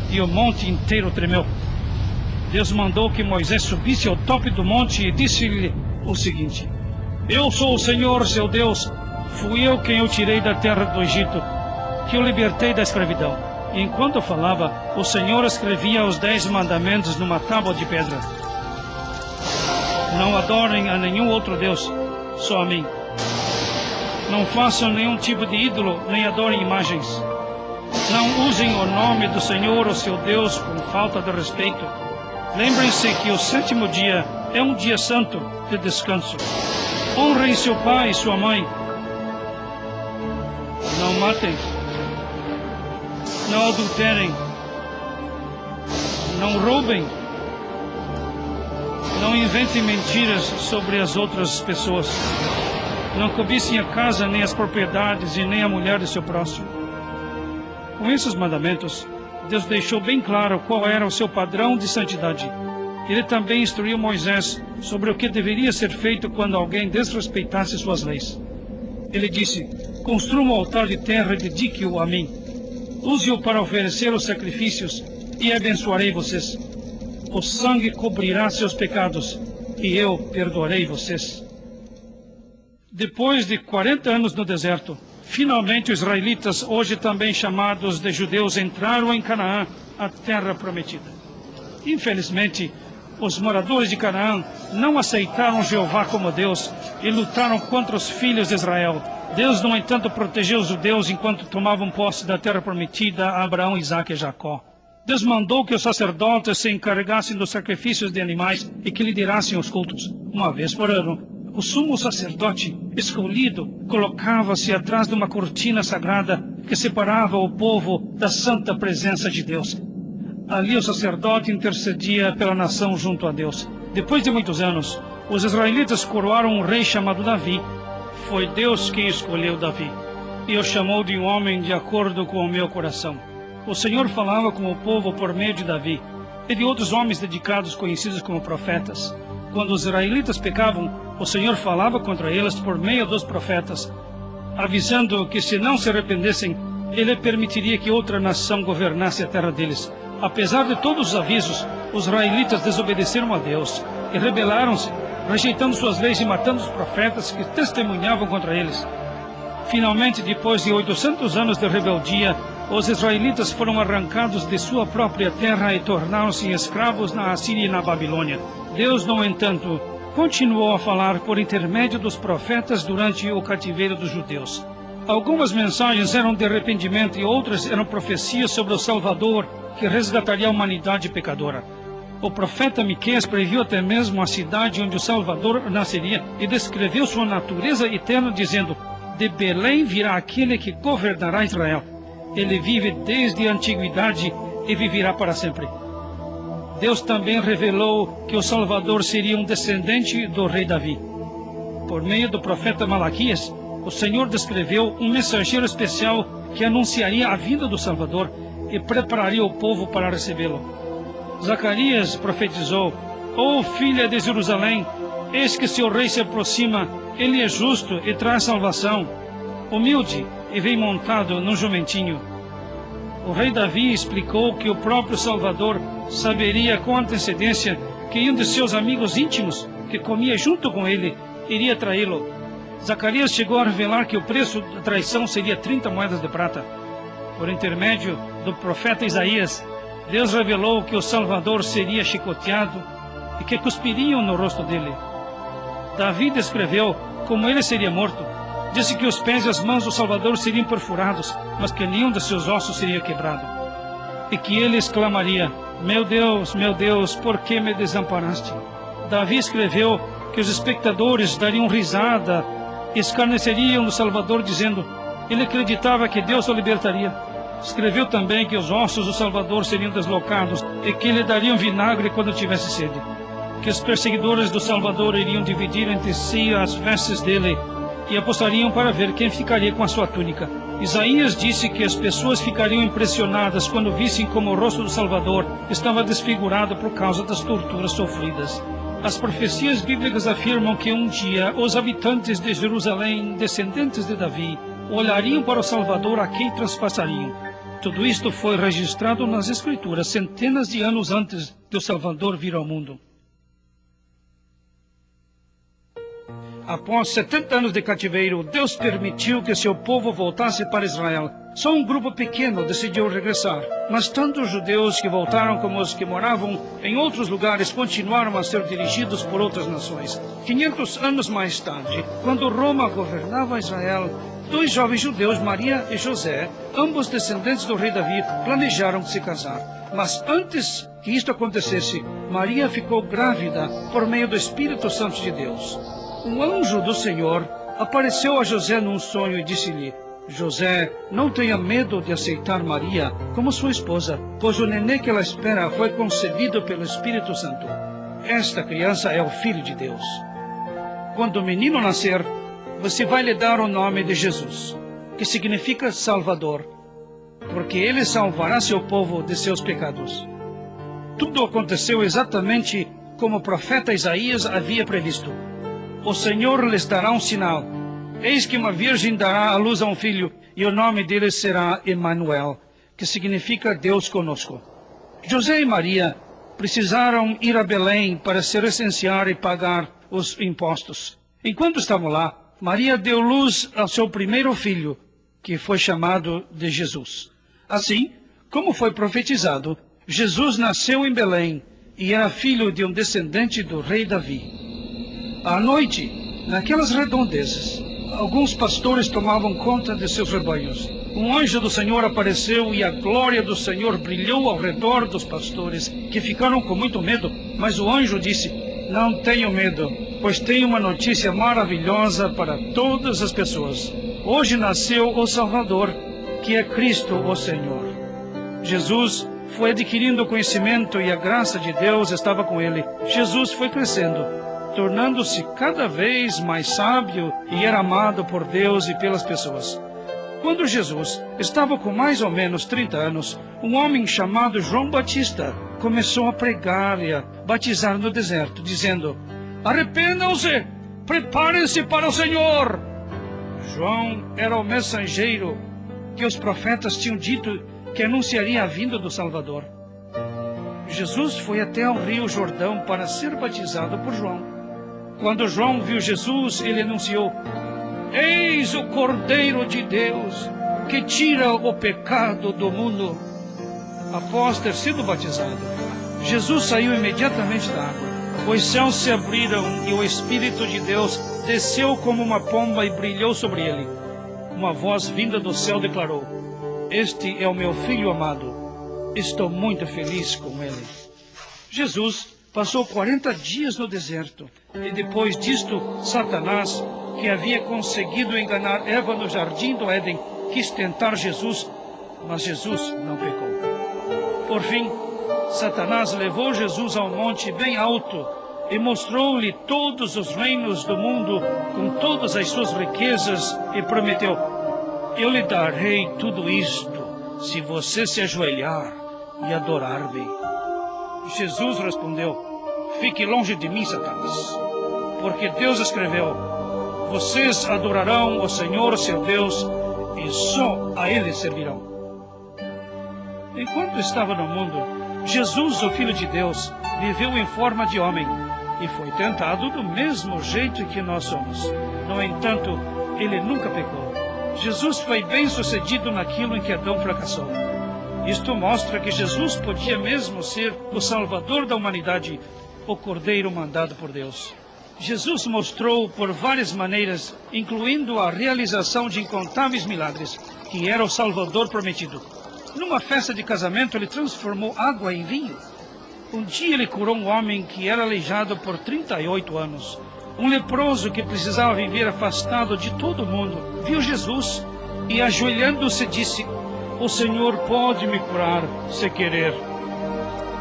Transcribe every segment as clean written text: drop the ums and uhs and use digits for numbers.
e o monte inteiro tremeu. Deus mandou que Moisés subisse ao topo do monte e disse-lhe o seguinte: Eu sou o Senhor, seu Deus. Fui eu quem o tirei da terra do Egito, que o libertei da escravidão. E enquanto falava, o Senhor escrevia os 10 mandamentos numa tábua de pedra. Não adorem a nenhum outro Deus, só a mim. Não façam nenhum tipo de ídolo, nem adorem imagens. Não usem o nome do Senhor, o seu Deus, com falta de respeito. Lembrem-se que o 7º dia é um dia santo de descanso. Honrem seu pai e sua mãe. Não matem. Não adulterem. Não roubem. Não inventem mentiras sobre as outras pessoas. Não cobicem a casa, nem as propriedades, e nem a mulher de seu próximo. Com esses mandamentos, Deus deixou bem claro qual era o seu padrão de santidade. Ele também instruiu Moisés sobre o que deveria ser feito quando alguém desrespeitasse suas leis. Ele disse: Construa um altar de terra e dedique-o a mim. Use-o para oferecer os sacrifícios e abençoarei vocês. O sangue cobrirá seus pecados e eu perdoarei vocês. Depois de 40 anos no deserto, finalmente os israelitas, hoje também chamados de judeus, entraram em Canaã, a terra prometida. Infelizmente, os moradores de Canaã não aceitaram Jeová como Deus e lutaram contra os filhos de Israel. Deus, no entanto, protegeu os judeus enquanto tomavam posse da terra prometida a Abraão, Isaque e Jacó. Deus mandou que os sacerdotes se encarregassem dos sacrifícios de animais e que liderassem os cultos. Uma vez por ano, o sumo sacerdote escolhido colocava-se atrás de uma cortina sagrada que separava o povo da santa presença de Deus. Ali o sacerdote intercedia pela nação junto a Deus. Depois de muitos anos, os israelitas coroaram um rei chamado Davi. Foi Deus quem escolheu Davi e o chamou de um homem de acordo com o meu coração. O Senhor falava com o povo por meio de Davi e de outros homens dedicados conhecidos como profetas. Quando os israelitas pecavam, o Senhor falava contra eles por meio dos profetas, avisando que se não se arrependessem, Ele permitiria que outra nação governasse a terra deles. Apesar de todos os avisos, os israelitas desobedeceram a Deus e rebelaram-se, rejeitando suas leis e matando os profetas que testemunhavam contra eles. Finalmente, depois de 800 anos de rebeldia, os israelitas foram arrancados de sua própria terra e tornaram-se escravos na Assíria e na Babilônia. Deus, no entanto, continuou a falar por intermédio dos profetas durante o cativeiro dos judeus. Algumas mensagens eram de arrependimento e outras eram profecias sobre o Salvador que resgataria a humanidade pecadora. O profeta Miqueias previu até mesmo a cidade onde o Salvador nasceria e descreveu sua natureza eterna, dizendo: De Belém virá aquele que governará Israel. Ele vive desde a antiguidade e viverá para sempre. Deus também revelou que o Salvador seria um descendente do rei Davi. Por meio do profeta Malaquias, o Senhor descreveu um mensageiro especial que anunciaria a vinda do Salvador e prepararia o povo para recebê-lo. Zacarias profetizou: Ó filha de Jerusalém, eis que seu rei se aproxima, ele é justo e traz salvação, humilde e vem montado num jumentinho. O rei Davi explicou que o próprio Salvador saberia com antecedência que um de seus amigos íntimos, que comia junto com ele, iria traí-lo. Zacarias chegou a revelar que o preço da traição seria 30 moedas de prata. Por intermédio do profeta Isaías, Deus revelou que o Salvador seria chicoteado e que cuspiriam no rosto dele. Davi descreveu como ele seria morto. Disse que os pés e as mãos do Salvador seriam perfurados, mas que nenhum de seus ossos seria quebrado. E que ele exclamaria: meu Deus, por que me desamparaste? Davi escreveu que os espectadores dariam risada e escarneceriam do Salvador, dizendo: ele acreditava que Deus o libertaria. Escreveu também que os ossos do Salvador seriam deslocados e que lhe dariam vinagre quando tivesse sede. Que os perseguidores do Salvador iriam dividir entre si as vestes dele e apostariam para ver quem ficaria com a sua túnica. Isaías disse que as pessoas ficariam impressionadas quando vissem como o rosto do Salvador estava desfigurado por causa das torturas sofridas. As profecias bíblicas afirmam que um dia os habitantes de Jerusalém, descendentes de Davi, olhariam para o Salvador a quem transpassariam. Tudo isto foi registrado nas Escrituras centenas de anos antes do Salvador vir ao mundo. Após 70 anos de cativeiro, Deus permitiu que seu povo voltasse para Israel. Só um grupo pequeno decidiu regressar, mas tanto os judeus que voltaram como os que moravam em outros lugares continuaram a ser dirigidos por outras nações. 500 anos mais tarde, quando Roma governava Israel, 2 jovens judeus, Maria e José, ambos descendentes do rei Davi, planejaram se casar. Mas antes que isto acontecesse, Maria ficou grávida por meio do Espírito Santo de Deus. Um anjo do Senhor apareceu a José num sonho e disse-lhe: José, não tenha medo de aceitar Maria como sua esposa, pois o nenê que ela espera foi concebido pelo Espírito Santo. Esta criança é o Filho de Deus. Quando o menino nascer, você vai lhe dar o nome de Jesus, que significa Salvador, porque ele salvará seu povo de seus pecados. Tudo aconteceu exatamente como o profeta Isaías havia previsto. O Senhor lhes dará um sinal. Eis que uma virgem dará à luz a um filho, e o nome dele será Emanuel, que significa Deus conosco. José e Maria precisaram ir a Belém para se recensear e pagar os impostos. Enquanto estavam lá, Maria deu luz ao seu primeiro filho, que foi chamado de Jesus. Assim, como foi profetizado, Jesus nasceu em Belém e era filho de um descendente do rei Davi. À noite, naquelas redondezas, alguns pastores tomavam conta de seus rebanhos. Um anjo do Senhor apareceu e a glória do Senhor brilhou ao redor dos pastores, que ficaram com muito medo. Mas o anjo disse: Não tenham medo, pois tenho uma notícia maravilhosa para todas as pessoas. Hoje nasceu o Salvador, que é Cristo o Senhor. Jesus foi adquirindo conhecimento e a graça de Deus estava com ele. Jesus foi crescendo, tornando-se cada vez mais sábio e era amado por Deus e pelas pessoas. Quando Jesus estava com mais ou menos 30 anos, um homem chamado João Batista começou a pregar e a batizar no deserto, dizendo: Arrependam-se, preparem-se para o Senhor. João era o mensageiro que os profetas tinham dito que anunciaria a vinda do Salvador. Jesus foi até o rio Jordão para ser batizado por João. Quando João viu Jesus, ele anunciou: Eis o Cordeiro de Deus, que tira o pecado do mundo. Após ter sido batizado, Jesus saiu imediatamente da água. Os céus se abriram e o Espírito de Deus desceu como uma pomba e brilhou sobre ele. Uma voz vinda do céu declarou: Este é o meu Filho amado. Estou muito feliz com ele. Jesus passou 40 dias no deserto, e depois disto, Satanás, que havia conseguido enganar Eva no jardim do Éden, quis tentar Jesus, mas Jesus não pecou. Por fim, Satanás levou Jesus a um monte bem alto e mostrou-lhe todos os reinos do mundo com todas as suas riquezas e prometeu: Eu lhe darei tudo isto se você se ajoelhar e adorar-me. Jesus respondeu: Fique longe de mim, Satanás, porque Deus escreveu: Vocês adorarão o Senhor, seu Deus, e só a Ele servirão. Enquanto estava no mundo, Jesus, o Filho de Deus, viveu em forma de homem e foi tentado do mesmo jeito que nós somos. No entanto, ele nunca pecou. Jesus foi bem-sucedido naquilo em que Adão fracassou. Isto mostra que Jesus podia mesmo ser o Salvador da humanidade, o Cordeiro mandado por Deus. Jesus mostrou por várias maneiras, incluindo a realização de incontáveis milagres, que era o Salvador prometido. Numa festa de casamento, ele transformou água em vinho. Um dia ele curou um homem que era aleijado por 38 anos. Um leproso que precisava viver afastado de todo mundo viu Jesus e, ajoelhando-se, disse: O Senhor pode me curar, se querer.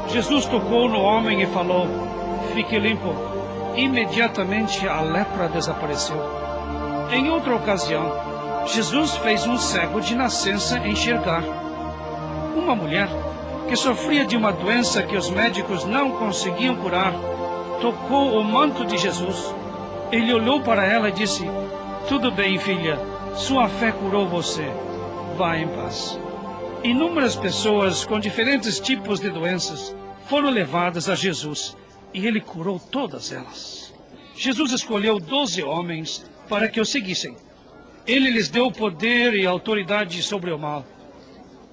Jesus tocou no homem e falou: Fique limpo. Imediatamente a lepra desapareceu. Em outra ocasião, Jesus fez um cego de nascença enxergar. Uma mulher que sofria de uma doença que os médicos não conseguiam curar tocou o manto de Jesus. Ele olhou para ela e disse: Tudo bem, filha, sua fé curou você. Vá em paz. Inúmeras pessoas com diferentes tipos de doenças foram levadas a Jesus e ele curou todas elas. Jesus escolheu 12 homens para que o seguissem. Ele lhes deu poder e autoridade sobre o mal.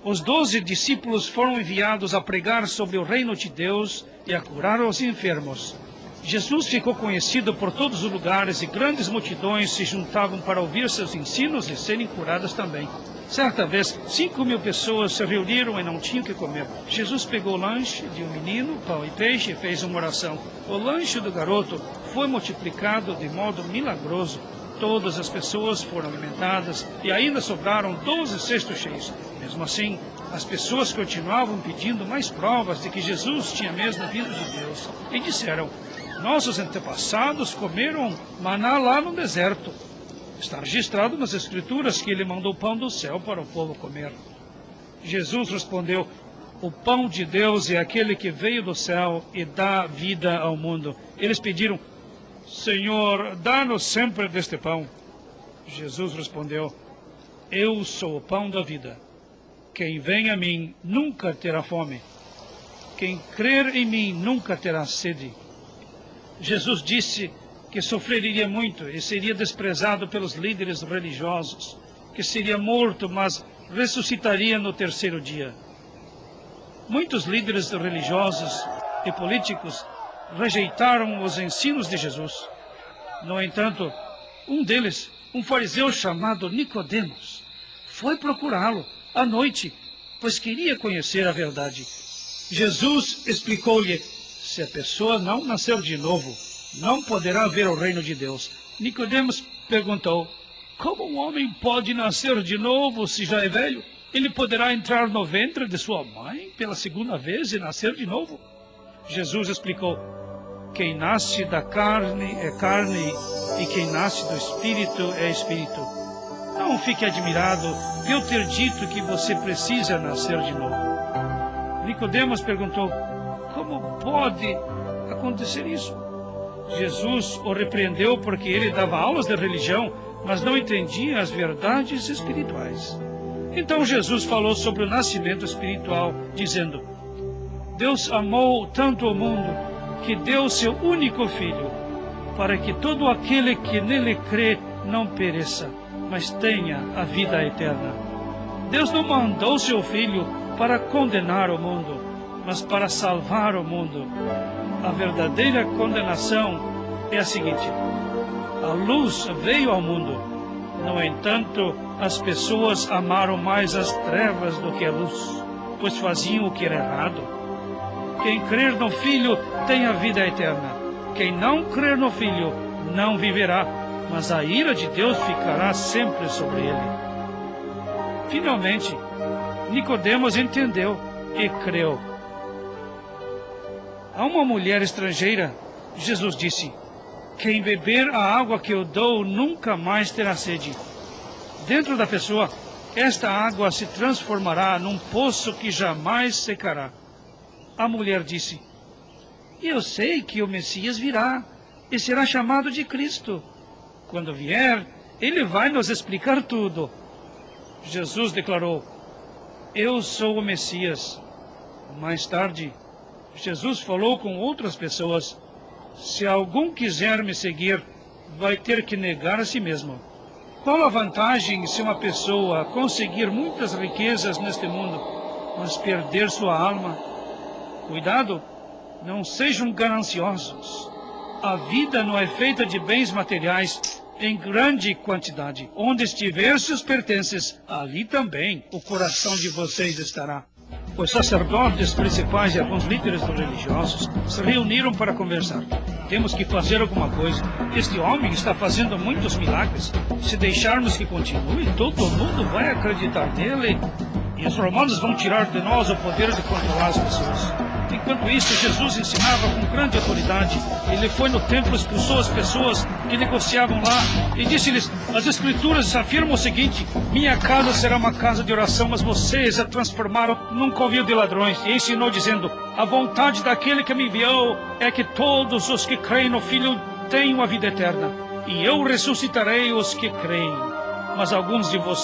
Os 12 discípulos foram enviados a pregar sobre o reino de Deus e a curar os enfermos. Jesus ficou conhecido por todos os lugares e grandes multidões se juntavam para ouvir seus ensinos e serem curadas também. Certa vez, 5.000 pessoas se reuniram e não tinham o que comer. Jesus pegou o lanche de um menino, pão e peixe, e fez uma oração. O lanche do garoto foi multiplicado de modo milagroso. Todas as pessoas foram alimentadas e ainda sobraram 12 cestos cheios. Mesmo assim, as pessoas continuavam pedindo mais provas de que Jesus tinha mesmo vindo de Deus. E disseram: nossos antepassados comeram maná lá no deserto. Está registrado nas Escrituras que ele mandou pão do céu para o povo comer. Jesus respondeu: o pão de Deus é aquele que veio do céu e dá vida ao mundo. Eles pediram: Senhor, dá-nos sempre deste pão. Jesus respondeu: eu sou o pão da vida. Quem vem a mim nunca terá fome. Quem crer em mim nunca terá sede. Jesus disse que sofreria muito e seria desprezado pelos líderes religiosos, que seria morto, mas ressuscitaria no terceiro dia. Muitos líderes religiosos e políticos rejeitaram os ensinos de Jesus. No entanto, um deles, um fariseu chamado Nicodemos, foi procurá-lo à noite, pois queria conhecer a verdade. Jesus explicou-lhe: se a pessoa não nascer de novo, não poderá ver o reino de Deus. Nicodemos perguntou: como um homem pode nascer de novo se já é velho? Ele poderá entrar no ventre de sua mãe pela segunda vez e nascer de novo? Jesus explicou: quem nasce da carne é carne, e quem nasce do Espírito é Espírito. Não fique admirado de eu ter dito que você precisa nascer de novo. Nicodemos perguntou: como pode acontecer isso? Jesus o repreendeu porque ele dava aulas de religião, mas não entendia as verdades espirituais. Então Jesus falou sobre o nascimento espiritual, dizendo: Deus amou tanto o mundo que deu seu único Filho, para que todo aquele que nele crê não pereça, mas tenha a vida eterna. Deus não mandou seu Filho para condenar o mundo, mas para salvar o mundo. A verdadeira condenação é a seguinte: a luz veio ao mundo. No entanto, as pessoas amaram mais as trevas do que a luz, pois faziam o que era errado. Quem crer no Filho tem a vida eterna. Quem não crer no Filho não viverá, mas a ira de Deus ficará sempre sobre ele. Finalmente, Nicodemos entendeu e creu. A uma mulher estrangeira, Jesus disse: quem beber a água que eu dou nunca mais terá sede. Dentro da pessoa, esta água se transformará num poço que jamais secará. A mulher disse: eu sei que o Messias virá e será chamado de Cristo. Quando vier, ele vai nos explicar tudo. Jesus declarou: eu sou o Messias. Mais tarde, Jesus falou com outras pessoas: se algum quiser me seguir, vai ter que negar a si mesmo. Qual a vantagem se uma pessoa conseguir muitas riquezas neste mundo, mas perder sua alma? Cuidado, não sejam gananciosos. A vida não é feita de bens materiais em grande quantidade. Onde estiver seus pertences, ali também o coração de vocês estará. Os sacerdotes principais e alguns líderes religiosos se reuniram para conversar. Temos que fazer alguma coisa. Este homem está fazendo muitos milagres. Se deixarmos que continue, todo mundo vai acreditar nele. E os romanos vão tirar de nós o poder de controlar as pessoas. Enquanto isso, Jesus ensinava com grande autoridade. Ele foi no templo, expulsou as pessoas que negociavam lá e disse-lhes: as Escrituras afirmam o seguinte: minha casa será uma casa de oração, mas vocês a transformaram num covil de ladrões. E ensinou dizendo: a vontade daquele que me enviou é que todos os que creem no Filho tenham a vida eterna, e eu ressuscitarei os que creem. Mas alguns de vocês